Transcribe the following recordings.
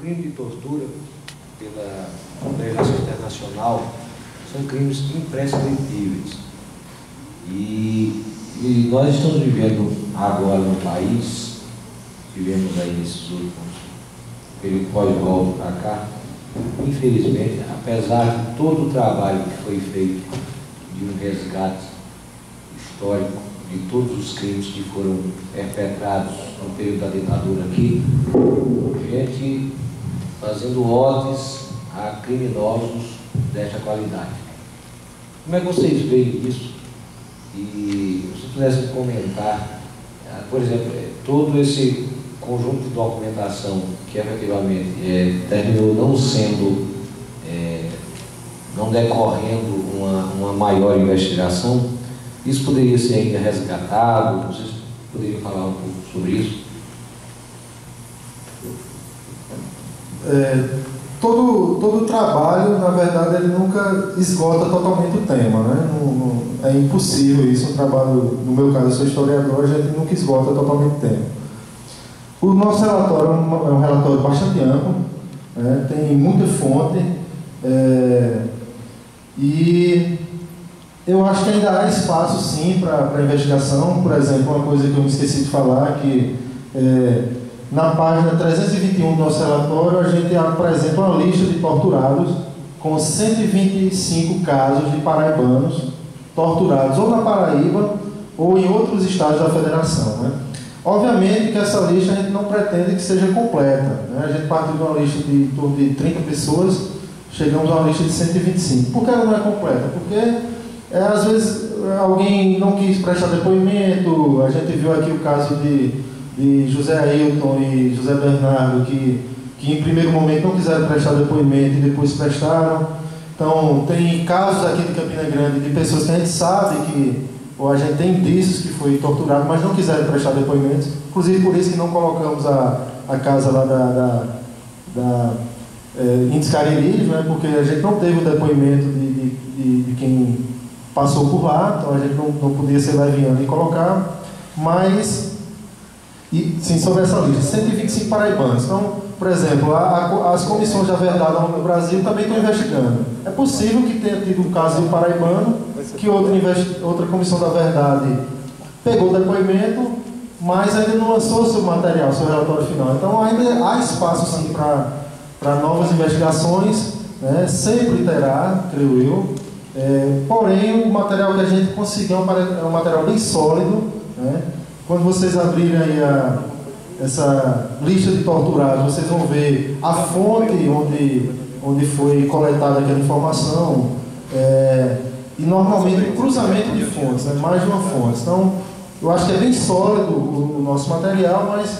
crime de tortura, pela legislação internacional, são crimes imprescritíveis. E nós estamos vivendo agora no país, vivemos aí nesses últimos período pós-golpe para cá, infelizmente, apesar de todo o trabalho que foi feito de um resgate histórico de todos os crimes que foram perpetrados no período da ditadura aqui, gente fazendo odes a criminosos desta qualidade. Como é que vocês veem isso? E se pudessem comentar, por exemplo, todo esse conjunto de documentação que efetivamente terminou não sendo, não decorrendo uma maior investigação, isso poderia ser ainda resgatado? Vocês poderiam falar um pouco sobre isso? Todo trabalho, na verdade, ele nunca esgota totalmente o tema, né? É impossível isso, um trabalho, no meu caso, eu sou historiador, a gente nunca esgota totalmente o tema. O nosso relatório é um relatório bastante amplo, né? Tem muita fonte, e eu acho que ainda há espaço, sim, para investigação. Por exemplo, uma coisa que eu me esqueci de falar, que na página 321 do nosso relatório, a gente apresenta uma lista de torturados com 125 casos de paraibanos torturados ou na Paraíba ou em outros estados da federação, né? Obviamente que essa lista a gente não pretende que seja completa, né? A gente partiu de uma lista de em torno de 30 pessoas, chegamos a uma lista de 125. Por que ela não é completa? Porque às vezes alguém não quis prestar depoimento. A gente viu aqui o caso de José Ailton e José Bernardo, que em primeiro momento não quiseram prestar depoimento e depois prestaram. Então, tem casos aqui de Campina Grande de pessoas que a gente sabe que, ou a gente tem indícios que foi torturado, mas não quiseram prestar depoimentos. Inclusive, por isso que não colocamos a casa lá Índios Cariri, né? Porque a gente não teve o depoimento de quem passou por lá, então a gente não podia ser leviano e colocar. Mas, sim, sobre essa lista, 125 paraibanos. Então, por exemplo, as comissões da verdade no Brasil também estão investigando. É possível que tenha tido um caso de um paraibano, que outra comissão da verdade pegou o depoimento, mas ainda não lançou seu material, seu relatório final. Então, ainda há espaço, sim, para novas investigações, né? Sempre terá, creio eu. Porém, o material que a gente conseguiu é um material bem sólido, né? Quando vocês abrirem aí essa lista de torturados, vocês vão ver a fonte onde foi coletada aquela informação, e normalmente o cruzamento de fontes, né? Mais de uma fonte. Então, eu acho que é bem sólido o nosso material, mas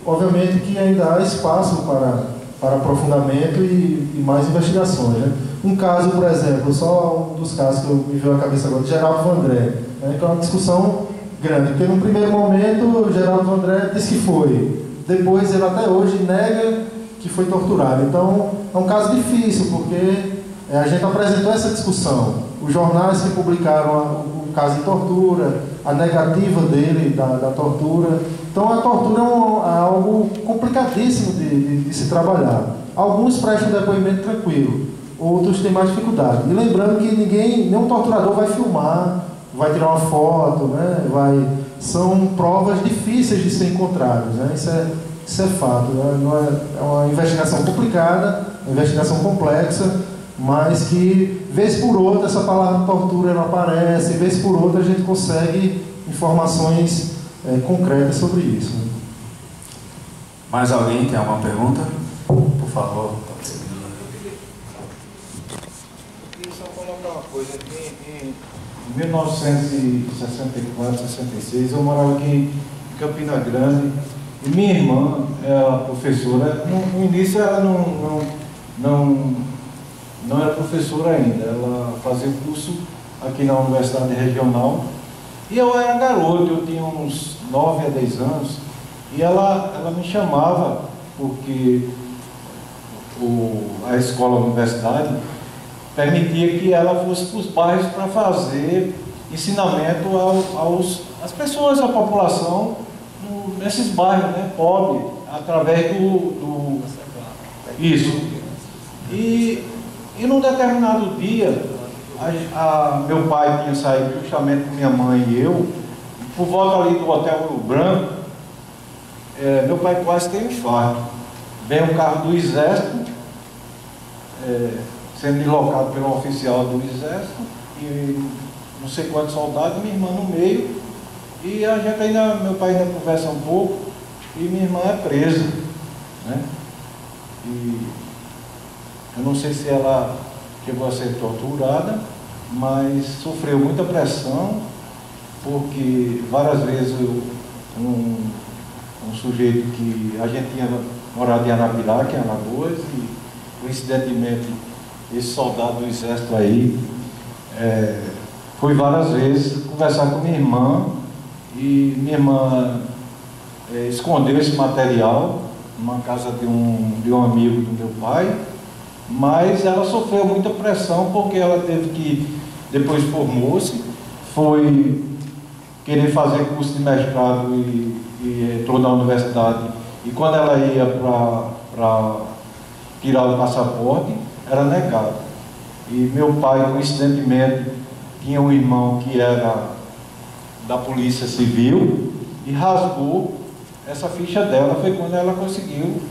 obviamente que ainda há espaço para aprofundamento e mais investigações, né? Um caso, por exemplo, só um dos casos que me veio à cabeça agora, de Geraldo Vandré, né? Que é uma discussão grande, porque no primeiro momento o Geraldo Vandré disse que foi, depois ele até hoje nega que foi torturado. Então é um caso difícil, porque a gente apresentou essa discussão, os jornais que publicaram o caso de tortura, a negativa dele da tortura. Então a tortura é algo complicadíssimo de se trabalhar. Alguns prestam depoimento tranquilo, outros têm mais dificuldade. E lembrando que nenhum torturador vai filmar, vai tirar uma foto, né? São provas difíceis de ser encontradas, né? Isso é fato, né? É uma investigação complicada, uma investigação complexa, mas que, vez por outra, essa palavra tortura não aparece, vez por outra a gente consegue informações concretas sobre isso, né? Mais alguém tem alguma pergunta? Por favor. Eu queria só colocar uma coisa aqui. Em 1964, 66, eu morava aqui em Campina Grande e minha irmã, ela professora, no início ela não era professora ainda, ela fazia curso aqui na Universidade Regional e eu era garoto, eu tinha uns 9 a 10 anos e ela me chamava porque a escola, a universidade, permitia que ela fosse para os bairros para fazer ensinamento às pessoas, à população nesses bairros, né, pobres, através Isso. E num determinado dia, meu pai tinha saído justamente com minha mãe e eu, por volta ali do Hotel Ouro Branco, meu pai quase teve um infarto. Vem um carro do Exército, sendo deslocado pelo oficial do Exército, e não sei quantos soldados, minha irmã no meio, e a gente ainda, meu pai ainda conversa um pouco, e minha irmã é presa, né? E eu não sei se ela chegou a ser torturada, mas sofreu muita pressão, porque várias vezes um sujeito que a gente tinha morado em Arapiraca, em Alagoas, e coincidentemente esse soldado do Exército aí foi várias vezes conversar com minha irmã, e minha irmã escondeu esse material numa casa de um amigo do meu pai, mas ela sofreu muita pressão, porque ela teve que, depois formou-se, foi querer fazer curso de mestrado e entrou na universidade, e quando ela ia para tirar o passaporte, era negado. E meu pai, coincidentemente, tinha um irmão que era da Polícia Civil e rasgou essa ficha dela. Foi quando ela conseguiu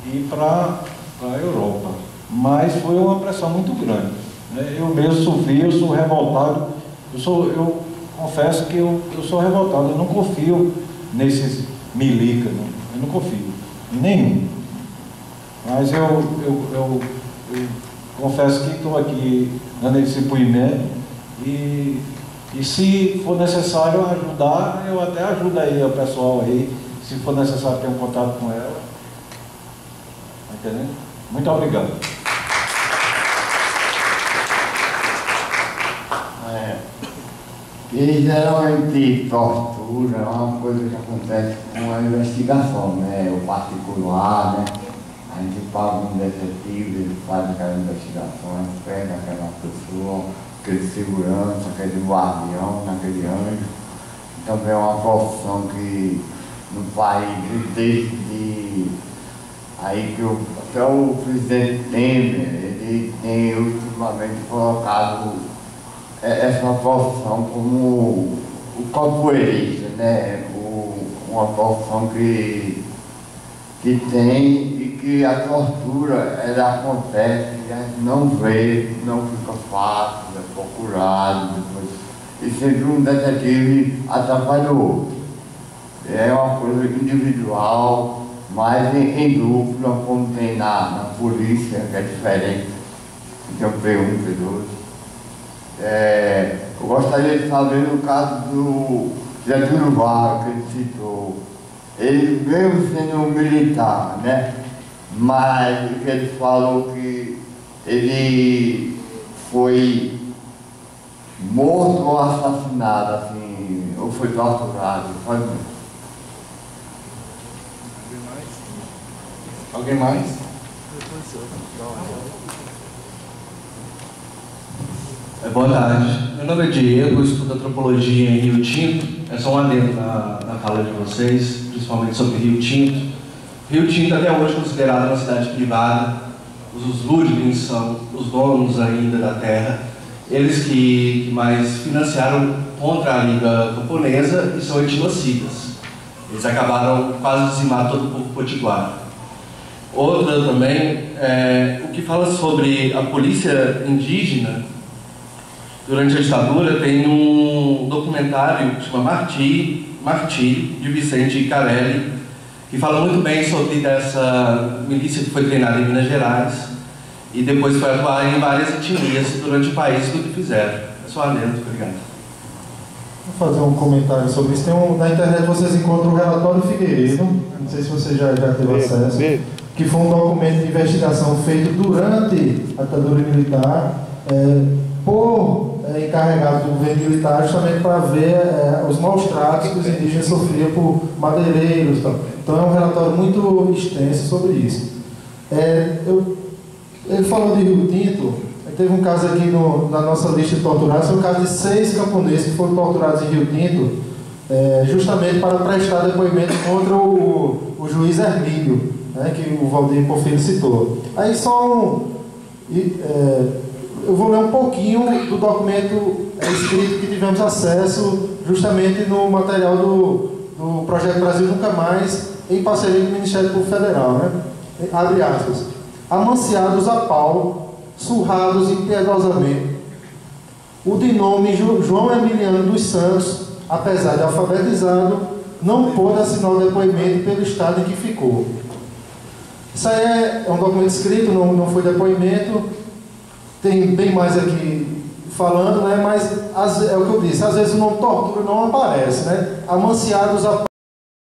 ir para a Europa. Mas foi uma pressão muito grande, né? Eu mesmo sofri, eu sou revoltado, eu confesso que eu sou revoltado, eu não confio nesses milica, eu não confio em nenhum. Mas eu confesso que estou aqui dando esse depoimento, e se for necessário ajudar, eu até ajudo aí o pessoal aí, se for necessário ter um contato com ela. Está entendendo? Muito obrigado. E geralmente tortura é uma coisa que acontece com a investigação, né? O particular, né? A gente paga um detetive, ele faz aquela investigação, a gente pega aquela pessoa, aquele segurança, aquele guardião, aquele anjo. Também é uma profissão que no país desde aí que até o presidente Temer, ele tem ultimamente colocado essa profissão como o capoeirista, né? Uma profissão que tem, e que a tortura ela acontece, a gente não vê, não fica fácil, é procurado, depois, e sempre um detetive atrapalha o outro. É uma coisa individual, mas em dupla, como tem na polícia, que é diferente, tem o P1, P2. Eu gostaria de saber no caso do Getúlio Vargas, que ele citou. Ele mesmo sendo um militar, né? Mas ele falou que ele foi morto ou assassinado, assim, ou foi torturado. Alguém mais? Boa tarde. Meu nome é Diego, estudo antropologia em Rio Tinto. É só um adendo na fala de vocês, principalmente sobre Rio Tinto. Rio Tinto até hoje é considerada uma cidade privada. Os Ludwig são os donos ainda da terra. Eles que mais financiaram contra a Liga Camponesa e são etnocidas. Eles acabaram quase dizimando todo o povo potiguar. Outra também, o que fala sobre a polícia indígena. Durante a ditadura tem um documentário que chama Martí, de Vicente Carelli, que fala muito bem sobre essa milícia que foi treinada em Minas Gerais e depois foi atuar em várias etnias durante o país, tudo que fizeram. É só adendo, obrigado. Vou fazer um comentário sobre isso. Na internet vocês encontram o relatório Figueiredo, não sei se você já teve acesso, que foi um documento de investigação feito durante a ditadura militar, por encarregados do governo militar, justamente para ver os maus tratos que os indígenas sofriam por madeireiros. Então é um relatório muito extenso sobre isso. Ele falou de Rio Tinto. Teve um caso aqui na nossa lista de torturados, foi o caso de 6 camponeses que foram torturados em Rio Tinto, justamente para prestar depoimento contra o juiz Hermílio. né, que o Valdir Porfírio citou. Aí só eu vou ler um pouquinho do documento escrito que tivemos acesso justamente no material do Projeto Brasil Nunca Mais, em parceria com o Ministério Público Federal, né? Abre aspas. Amanciados a pau, surrados impiedosamente. O de nome João Emiliano dos Santos, apesar de alfabetizado, não pôde assinar o depoimento pelo estado em que ficou. Isso aí é um documento escrito, não foi depoimento. Tem bem mais aqui falando, né? Mas é o que eu disse, às vezes o nome tortura não aparece, né? Amanciados a